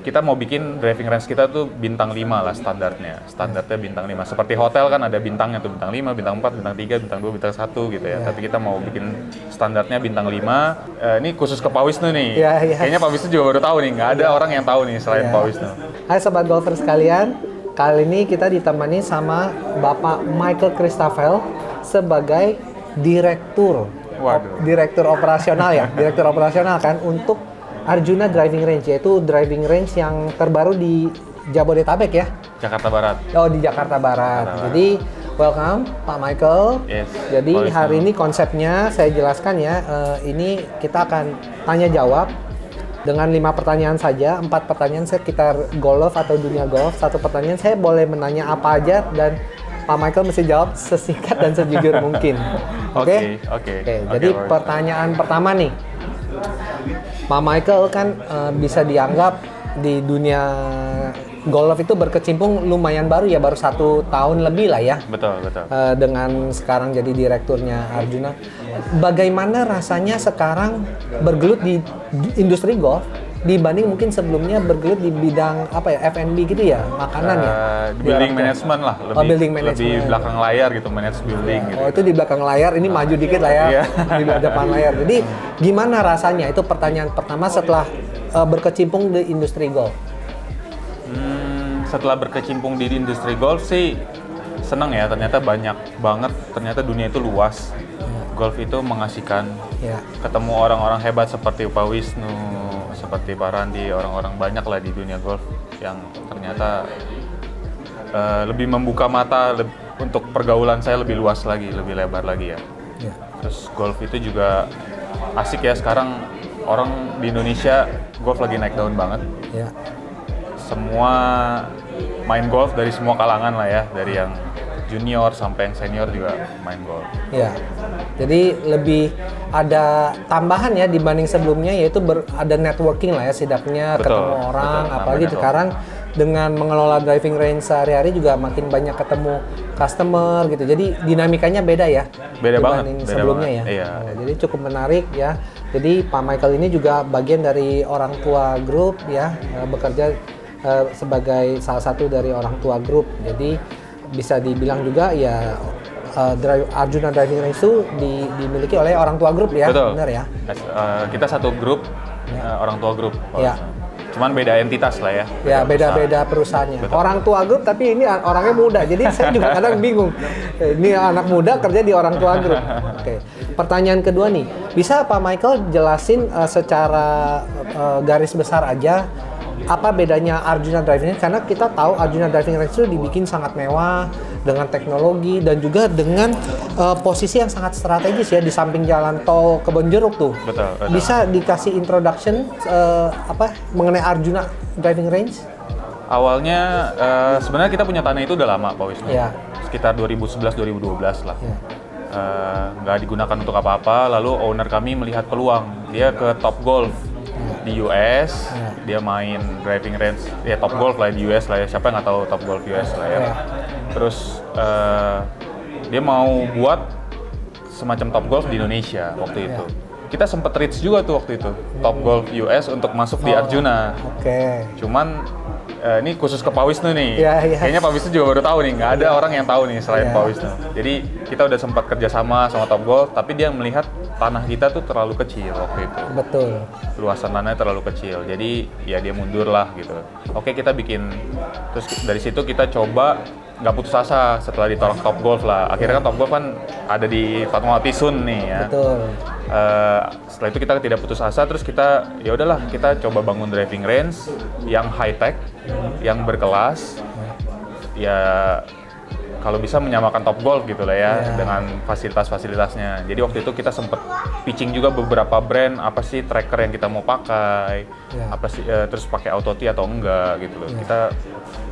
kita mau bikin driving range kita tuh bintang 5 lah standarnya bintang 5. Seperti hotel kan ada bintangnya tuh bintang 5, bintang 4, bintang 3, bintang 2, bintang 1 gitu ya. Tapi kita mau bikin standarnya bintang 5. Ini khusus ke Pak Wisnu nih. Kayaknya Pak Wisnu juga baru tahu nih, nggak ada orang yang tahu nih selain Pak Wisnu. Hai Sobat Golfer sekalian, kali ini kita ditemani sama Bapak Michael Christavel sebagai direktur operasional ya, direktur operasional kan untuk Arjuna Driving Range, yaitu driving range yang terbaru di Jabodetabek ya? Jakarta Barat. Oh, di Jakarta Barat. Jadi, welcome Pak Michael. Yes. Jadi hari ini konsepnya saya jelaskan ya, ini kita akan tanya jawab dengan 5 pertanyaan saja, 4 pertanyaan sekitar golf atau dunia golf, 1 pertanyaan saya boleh menanya apa aja dan Pak Michael mesti jawab sesingkat dan sejujur mungkin. Oke. Jadi pertanyaan pertama nih, Pak Michael kan bisa dianggap di dunia golf itu berkecimpung lumayan baru ya, baru 1 tahun lebih lah ya. Betul. Dengan sekarang jadi direkturnya Arjuna. Bagaimana rasanya sekarang bergelut di industri golf dibanding mungkin sebelumnya bergelut di bidang apa ya, F&B gitu ya, makanan ya? Building management lah, lebih belakang layar gitu, manage building gitu. Oh, itu di belakang layar, ini maju dikit lah ya, di depan layar. Jadi gimana rasanya? Itu pertanyaan pertama setelah berkecimpung di industri golf. Setelah berkecimpung di industri golf sih senang ya, ternyata banyak banget, ternyata dunia itu luas. Golf itu mengasihkan, ketemu orang-orang hebat seperti Pak Wisnu, seperti Pak Randi, orang-orang banyak lah di dunia golf yang ternyata lebih membuka mata untuk pergaulan saya lebih luas lagi, lebih lebar lagi ya. Terus golf itu juga asik ya, sekarang orang di Indonesia golf lagi naik daun banget. Semua main golf dari semua kalangan lah ya, dari yang junior sampai yang senior juga main golf. Ya, jadi lebih ada tambahan ya dibanding sebelumnya, yaitu ada networking lah ya, setidaknya ketemu orang, apalagi sekarang dengan mengelola driving range sehari-hari juga makin banyak ketemu customer gitu. Jadi dinamikanya beda ya, dibanding sebelumnya ya. Jadi cukup menarik ya. Jadi Pak Michael ini juga bagian dari orang tua grup ya, bekerja sebagai salah satu dari orang tua grup. Jadi bisa dibilang juga ya Arjuna Driving Range itu dimiliki oleh orang tua grup ya. Betul. Benar ya. Kita satu grup, orang tua grup. Cuman beda entitas lah ya. Beda perusahaannya. Betul. Orang tua grup tapi ini orangnya muda. Jadi saya juga kadang bingung. Ini anak muda kerja di orang tua grup. Oke. Pertanyaan kedua nih, bisa Pak Michael jelasin secara garis besar aja apa bedanya Arjuna Driving Range? Karena kita tahu Arjuna Driving Range itu dibikin sangat mewah dengan teknologi dan juga dengan posisi yang sangat strategis ya, di samping jalan tol Kebonjeruk tuh. Betul. Bisa dikasih introduction mengenai Arjuna Driving Range? Awalnya sebenarnya kita punya tanah itu udah lama Pak Wisnu. Sekitar 2011-2012 lah. Nggak digunakan untuk apa-apa, lalu owner kami melihat peluang. Dia ke Top Golf di US, dia main driving range ya, Top Golf lah di US lah ya, siapa yang nggak tahu Top Golf US lah ya. Terus dia mau buat semacam Top Golf di Indonesia waktu itu. Kita sempat reach juga tuh waktu itu Top Golf US untuk masuk di Arjuna. Cuman ini khusus ke Pak Wisnu nih. Kayaknya Pak Wisnu juga baru tahu nih, nggak ada orang yang tahu nih selain Pak Wisnu. Jadi kita udah sempat kerjasama sama Top Golf, tapi dia melihat tanah kita tuh terlalu kecil waktu itu. Betul. Luasan tanahnya terlalu kecil, jadi ya dia mundur lah gitu. Oke, kita bikin, terus dari situ kita coba, nggak putus asa setelah ditolak Top Golf lah. Akhirnya kan Top Golf kan ada di Fatmawati Sun nih ya. Betul. Setelah itu kita tidak putus asa, terus kita ya udahlah kita coba bangun driving range yang high tech, yang berkelas, ya kalau bisa menyamakan Top Golf gitu lah ya, dengan fasilitas-fasilitasnya. Jadi waktu itu kita sempat pitching juga beberapa brand, apa sih tracker yang kita mau pakai, apa sih terus pakai auto tee atau enggak gitu loh.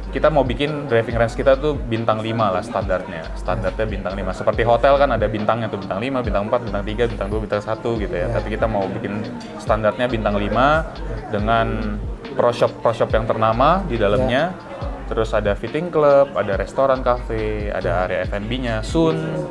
Kita mau bikin driving range kita tuh bintang 5 lah standarnya bintang 5. Seperti hotel kan ada bintangnya tuh, bintang 5, bintang 4, bintang 3, bintang 2, bintang 1 gitu ya. Tapi kita mau bikin standarnya bintang 5 dengan pro shop yang ternama di dalamnya. Terus ada fitting club, ada restoran cafe, ada area F&B-nya, Sun.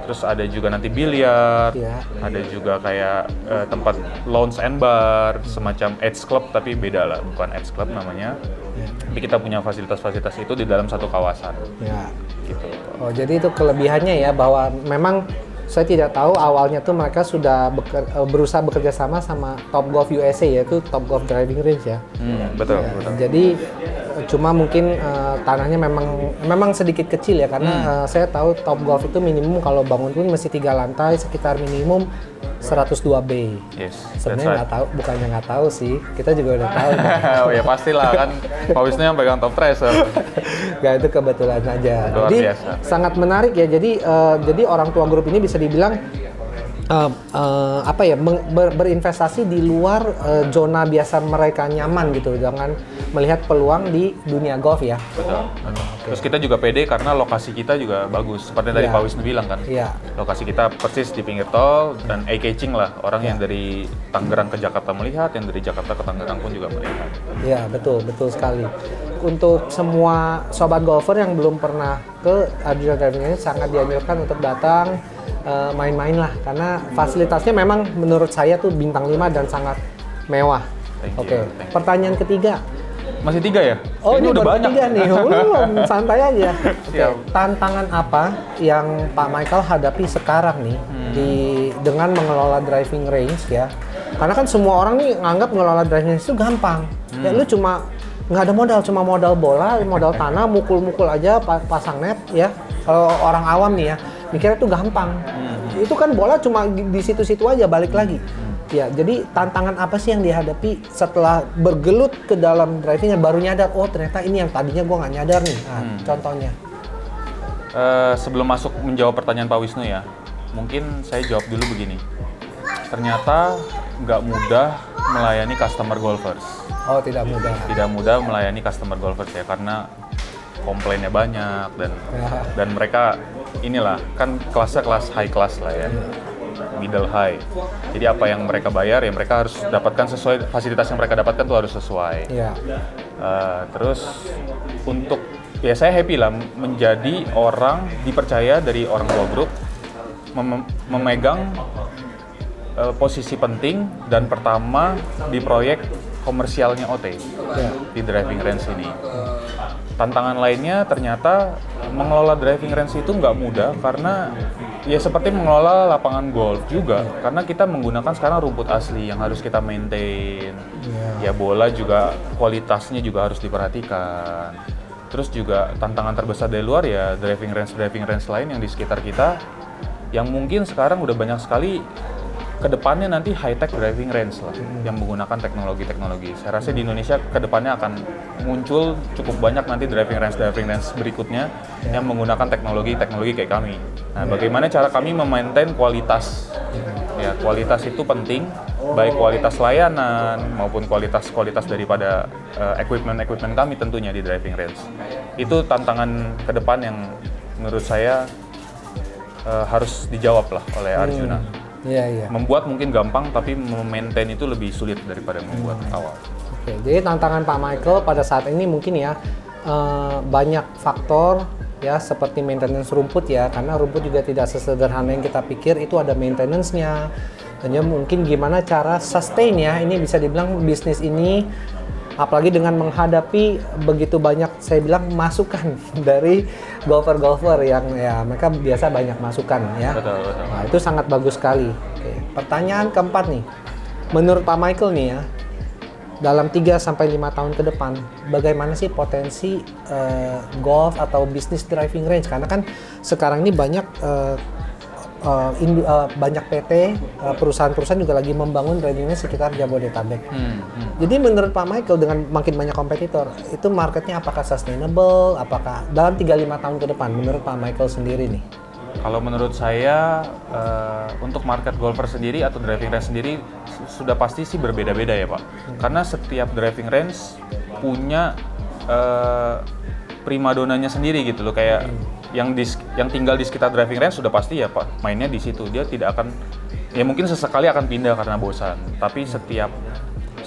Terus ada juga nanti biliar, ada juga kayak tempat lounge and bar, semacam Edge Club tapi beda lah, bukan Edge Club namanya. Tapi kita punya fasilitas-fasilitas itu di dalam satu kawasan. Ya. Gitu. Oh, jadi itu kelebihannya ya, bahwa memang saya tidak tahu awalnya tuh mereka sudah berusaha bekerja sama Topgolf USA, yaitu Topgolf Driving Range ya. Betul, ya, betul. Jadi cuma mungkin tanahnya memang sedikit kecil ya, karena saya tahu Topgolf itu minimum kalau bangun pun mesti 3 lantai, sekitar minimum 102 bay. Yes, sebenarnya nggak tahu, bukannya nggak tahu sih, kita juga udah tahu. Oh ya pastilah kan, Pak Wisnu yang pegang Top Treasure. Gak, itu kebetulan aja. Luar Jadi biasa. sangat menarik ya. Jadi orang tua grup ini bisa dibilang berinvestasi di luar zona biasa mereka nyaman gitu, dengan melihat peluang di dunia golf ya. Betul. Terus kita juga pede karena lokasi kita juga bagus, seperti tadi Pak Wisnu bilang kan. Lokasi kita persis di pinggir tol dan eye-catching lah, orang yang dari Tangerang ke Jakarta melihat, yang dari Jakarta ke Tangerang pun juga melihat. Iya, betul sekali. Untuk semua sobat golfer yang belum pernah ke Arjuna Driving Range, sangat dianjurkan untuk datang main-main lah, karena fasilitasnya memang menurut saya tuh bintang 5 dan sangat mewah. Oke. Pertanyaan ketiga. Masih 3 ya? Oh, ini udah banyak. 3 nih. Belum, santai aja. Tantangan apa yang Pak Michael hadapi sekarang nih dengan mengelola driving range ya? Karena kan semua orang nih nganggap mengelola driving range itu gampang. Ya lu cuma nggak ada modal, cuma modal bola, modal tanah, mukul-mukul aja, pasang net ya. Kalau orang awam nih ya, mikirnya itu gampang. Itu kan bola cuma di situ-situ aja, balik lagi. Ya, jadi tantangan apa sih yang dihadapi setelah bergelut ke dalam driving yang baru nyadar, oh ternyata ini yang tadinya gue nggak nyadar nih. Nah, contohnya. Sebelum masuk menjawab pertanyaan Pak Wisnu ya, mungkin saya jawab dulu begini. Ternyata nggak mudah melayani customer golfers. Oh, tidak mudah. Tidak mudah melayani customer golfers ya, karena komplainnya banyak dan mereka inilah kan kelasnya kelas high class lah ya. Middle high. Jadi apa yang mereka bayar ya mereka harus dapatkan sesuai, fasilitas yang mereka dapatkan tuh harus sesuai. Terus untuk ya saya happy lah menjadi orang dipercaya dari orang tua grup memegang posisi penting dan pertama di proyek komersialnya OT di driving range ini. Tantangan lainnya ternyata mengelola driving range itu nggak mudah karena ya seperti mengelola lapangan golf juga, karena kita menggunakan sekarang rumput asli yang harus kita maintain. Ya bola juga kualitasnya juga harus diperhatikan. Terus juga tantangan terbesar dari luar ya driving range lain yang di sekitar kita yang mungkin sekarang udah banyak sekali kedepannya nanti high-tech driving range lah yang menggunakan teknologi-teknologi. Saya rasa di Indonesia kedepannya akan muncul cukup banyak nanti driving range berikutnya yang menggunakan teknologi kayak kami. Nah, bagaimana cara kami memaintain kualitas? Ya, kualitas itu penting, baik kualitas layanan maupun kualitas daripada equipment kami tentunya di driving range. Itu tantangan ke depan yang menurut saya harus dijawab lah oleh Arjuna. Membuat mungkin gampang, tapi memaintain itu lebih sulit daripada membuat awal. Oke, jadi tantangan Pak Michael pada saat ini mungkin ya banyak faktor ya, seperti maintenance rumput ya, karena rumput juga tidak sesederhana yang kita pikir, itu ada maintenance-nya. Dan ya mungkin gimana cara sustain ya, ini bisa dibilang bisnis ini, apalagi dengan menghadapi begitu banyak, saya bilang masukan dari golfer-golfer yang ya mereka biasa banyak masukan ya. Betul. Nah, itu sangat bagus sekali. Oke. Pertanyaan keempat nih, menurut Pak Michael nih ya, dalam 3-5 tahun ke depan, bagaimana sih potensi golf atau bisnis driving range? Karena kan sekarang ini banyak banyak PT, perusahaan-perusahaan juga lagi membangun driving range sekitar Jabodetabek. Jadi menurut Pak Michael dengan makin banyak kompetitor, itu marketnya apakah sustainable? Apakah dalam 3-5 tahun ke depan menurut Pak Michael sendiri nih? Kalau menurut saya untuk market golfer sendiri atau driving range sendiri sudah pasti sih berbeda-beda ya Pak. Karena setiap driving range punya primadonanya sendiri gitu loh, kayak yang tinggal di sekitar driving range sudah pasti ya Pak mainnya di situ, dia tidak akan ya mungkin sesekali akan pindah karena bosan, tapi setiap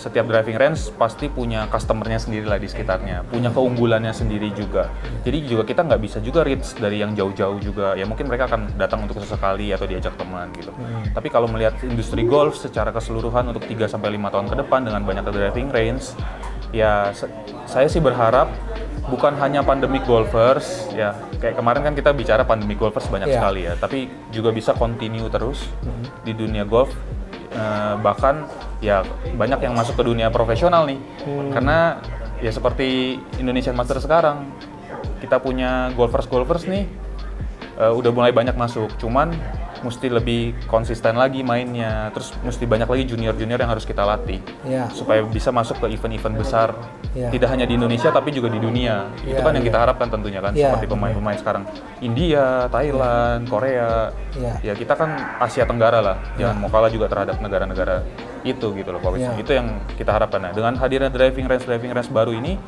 setiap driving range pasti punya customernya sendiri lah di sekitarnya, punya keunggulannya sendiri juga. Jadi juga kita nggak bisa juga reach dari yang jauh-jauh juga. Ya mungkin mereka akan datang untuk sesekali atau diajak teman gitu. Tapi kalau melihat industri golf secara keseluruhan untuk 3-5 tahun ke depan dengan banyak driving range, ya saya sih berharap bukan hanya pandemic golfers, ya kayak kemarin kan kita bicara pandemic golfers banyak sekali ya, tapi juga bisa continue terus di dunia golf. Bahkan ya banyak yang masuk ke dunia profesional nih, karena ya seperti Indonesian Masters sekarang kita punya golfers nih udah mulai banyak masuk, cuman mesti lebih konsisten lagi mainnya, terus mesti banyak lagi junior yang harus kita latih supaya bisa masuk ke event-event besar, tidak hanya di Indonesia tapi juga di dunia. Itu kan yang kita harapkan tentunya kan, seperti pemain-pemain sekarang India, Thailand, Korea, ya kita kan Asia Tenggara lah, jangan mau kalah juga terhadap negara-negara itu gitu loh Pak Wisnu. Itu yang kita harapkan. Nah, dengan hadirnya driving range baru ini,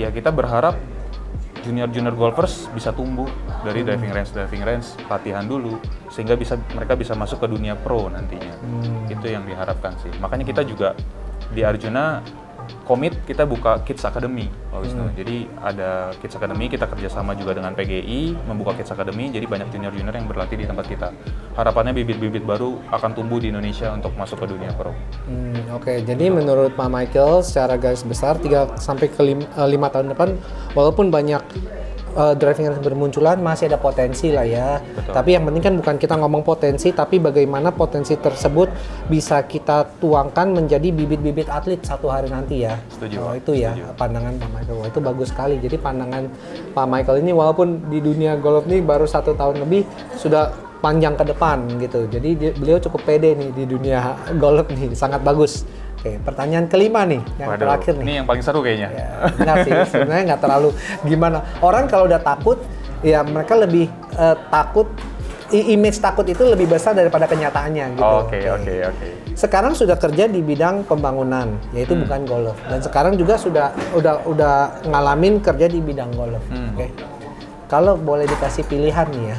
ya kita berharap junior golfers bisa tumbuh dari driving range latihan dulu sehingga mereka bisa masuk ke dunia pro nantinya. Itu yang diharapkan sih. Makanya kita juga di Arjuna komit kita buka Kids Academy, Pak Wisnu. Jadi ada Kids Academy, kita kerjasama juga dengan PGI membuka Kids Academy. Jadi banyak junior yang berlatih di tempat kita. Harapannya bibit-bibit baru akan tumbuh di Indonesia untuk masuk ke dunia pro. Oke, jadi menurut Pak Michael secara garis besar 3-5 tahun depan, walaupun banyak driving range bermunculan, masih ada potensi lah ya. Betul. Tapi yang penting kan bukan kita ngomong potensi, tapi bagaimana potensi tersebut bisa kita tuangkan menjadi bibit-bibit atlet satu hari nanti ya. Setuju. Itu ya pandangan Pak Michael. Wah, itu bagus sekali. Jadi pandangan Pak Michael ini walaupun di dunia golf ini baru 1 tahun lebih, sudah panjang ke depan gitu. Jadi beliau cukup pede nih di dunia golf nih, sangat bagus. Oke, pertanyaan kelima nih, yang terakhir nih. Ini yang paling seru kayaknya. Ya, benar sih, sebenarnya nggak terlalu gimana. Orang kalau udah takut, ya mereka lebih takut, image takut itu lebih besar daripada kenyataannya gitu. Oke. Sekarang sudah kerja di bidang pembangunan, yaitu bukan golf. Dan sekarang juga udah ngalamin kerja di bidang golf. Oke. Kalau boleh dikasih pilihan nih ya,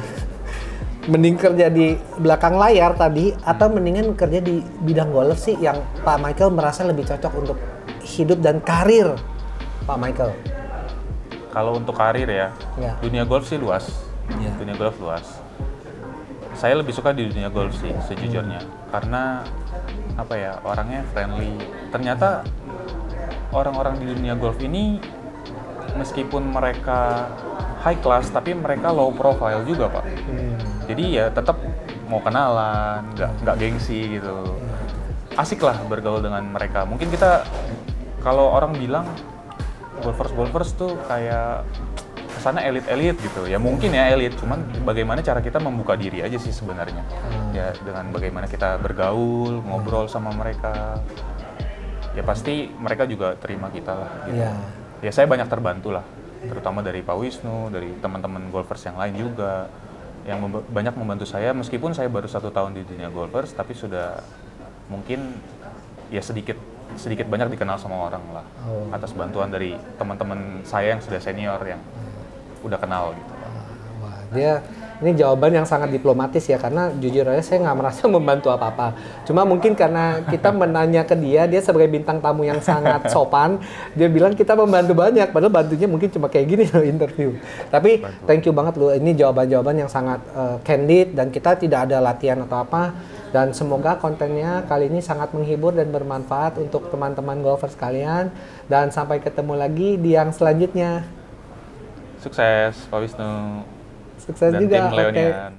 mending kerja di belakang layar tadi atau mendingan kerja di bidang golf sih yang Pak Michael merasa lebih cocok untuk hidup dan karir Pak Michael? Kalau untuk karir ya, dunia golf sih luas. Dunia golf luas. Saya lebih suka di dunia golf sih sejujurnya, karena apa ya, orangnya friendly. Ternyata orang-orang di dunia golf ini meskipun mereka high class tapi mereka low profile juga Pak. Jadi ya tetap mau kenalan, nggak gengsi gitu. Asik lah bergaul dengan mereka. Mungkin kita kalau orang bilang golfers tuh kayak kesannya elit gitu. Ya mungkin ya elit, cuman bagaimana cara kita membuka diri aja sih sebenarnya. Ya dengan bagaimana kita bergaul, ngobrol sama mereka. Ya pasti mereka juga terima kita lah gitu. Ya saya banyak terbantu lah, terutama dari Pak Wisnu, dari teman-teman golfers yang lain juga. Yang banyak membantu saya, meskipun saya baru 1 tahun di dunia golfers, tapi sudah mungkin ya sedikit banyak dikenal sama orang lah, atas bantuan dari teman-teman saya yang sudah senior yang udah kenal gitu. Wah, ini jawaban yang sangat diplomatis ya, karena jujur aja saya nggak merasa membantu apa-apa. Cuma mungkin karena kita menanya ke dia sebagai bintang tamu yang sangat sopan, dia bilang kita membantu banyak, padahal bantunya mungkin cuma kayak gini loh interview. Tapi thank you banget loh, ini jawaban-jawaban yang sangat candid dan kita tidak ada latihan atau apa. Dan semoga kontennya kali ini sangat menghibur dan bermanfaat untuk teman-teman golfers sekalian. Dan sampai ketemu lagi di yang selanjutnya. Sukses Pak Wisnu. Sukses dan juga. Tim Leonian.